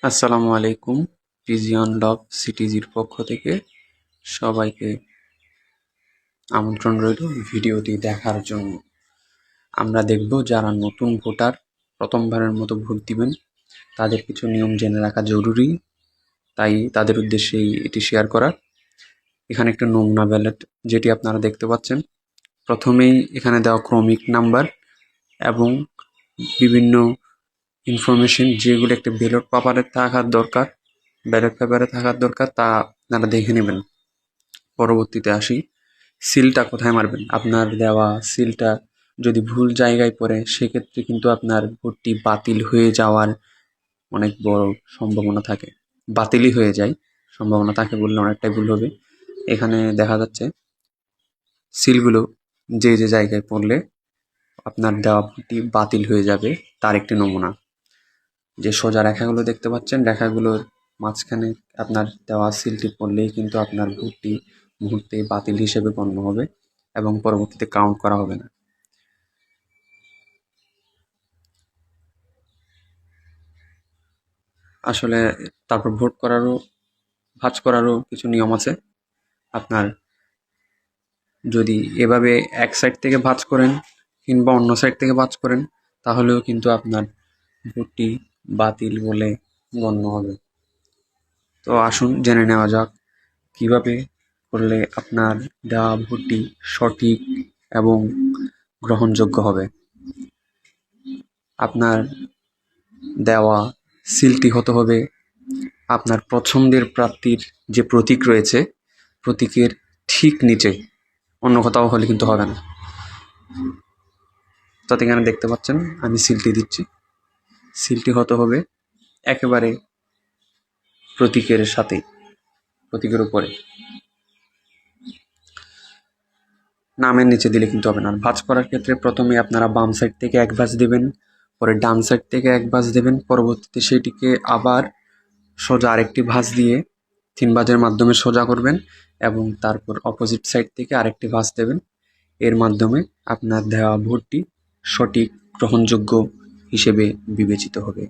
আসসালামু আলাইকুম। Pigeon love সিটিজির পক্ষ থেকে সবাইকে আমন্ত্রণ রইল ভিডিওটি দেখার জন্য। আমরা দেখব যারা নতুন ভোটার প্রথমবারের মতো ভোট দিবেন তাদের কিছু নিয়ম জেনে রাখা জরুরি, তাই তাদের উদ্দেশ্যেই এটি শেয়ার করা। এখানে একটা নমুনা ব্যালট যেটি আপনারা দেখতে পাচ্ছেন। প্রথমেই এখানে দেওয়া ক্রমিক নাম্বার এবং বিভিন্ন ইনফরমেশন যেগুলো একটা ব্যালট পেপারে থাকার দরকার তা আপনারা দেখে নেবেন। পরবর্তীতে আসি, সিলটা কোথায় মারবেন। আপনার দেওয়া সিলটা যদি ভুল জায়গায় পড়ে সেক্ষেত্রে কিন্তু আপনার ভোটটি বাতিল হয়ে যাওয়ার অনেক বড় সম্ভাবনা থাকে। বাতিলই হয়ে যায়, সম্ভাবনা থাকে বললে অনেকটাই ভুল হবে। এখানে দেখা যাচ্ছে সিলগুলো যে জায়গায় পড়লে আপনার দেওয়া ভোটটি বাতিল হয়ে যাবে তার একটি নমুনা। যে সোজা রেখাগুলো দেখতে পাচ্ছেন, রেখাগুলোর মাঝখানে আপনার দেওয়া সিলটি পড়লেই কিন্তু আপনার ভোটটি মুহূর্তে বাতিল হিসেবে গণ্য হবে এবং পরবর্তীতে কাউন্ট করা হবে না। আসলে তারপর ভাঁজ করারও কিছু নিয়ম আছে। আপনার যদি এভাবে এক সাইড থেকে ভাঁজ করেন কিংবা অন্য সাইড থেকে ভাঁজ করেন তাহলেও কিন্তু আপনার ভোটটি বাতিল বলে গণ্য হবে। তো আসুন জেনে নেওয়া যাক কিভাবে করলে আপনার দেওয়া ভোটটি সঠিক এবং গ্রহণযোগ্য হবে। আপনার দেওয়া সিলটি হতে হবে আপনার পছন্দের প্রার্থীর যে প্রতীক রয়েছে প্রতীকের ঠিক নিচে, অন্য কোথাও হলে কিন্তু হবে না। তাতে এখানে দেখতে পাচ্ছেন আমি সিলটি দিচ্ছি। সিলটি হতে হবে একেবারে প্রতীকের সাথে, প্রতীকের উপরে, নামের নিচে দিলে কিন্তু হবে না। ভাঁজ করার ক্ষেত্রে প্রথমে আপনারা বাম সাইড থেকে এক ভাঁজ দেবেন, পরে ডান সাইড থেকে এক ভাঁজ দেবেন, পরবর্তীতে সেটিকে আবার সোজা আরেকটি ভাঁজ দিয়ে 3 ভাঁজের মাধ্যমে সোজা করবেন এবং তারপর অপোজিট সাইড থেকে আরেকটি ভাঁজ দেবেন। এর মাধ্যমে আপনার দেওয়া ভোটটি সঠিক গ্রহণযোগ্য হিসেবে বিবেচিত হবে।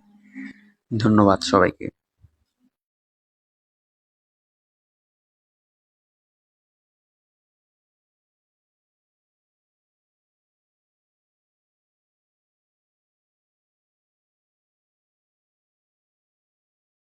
ধন্যবাদ সবাইকে।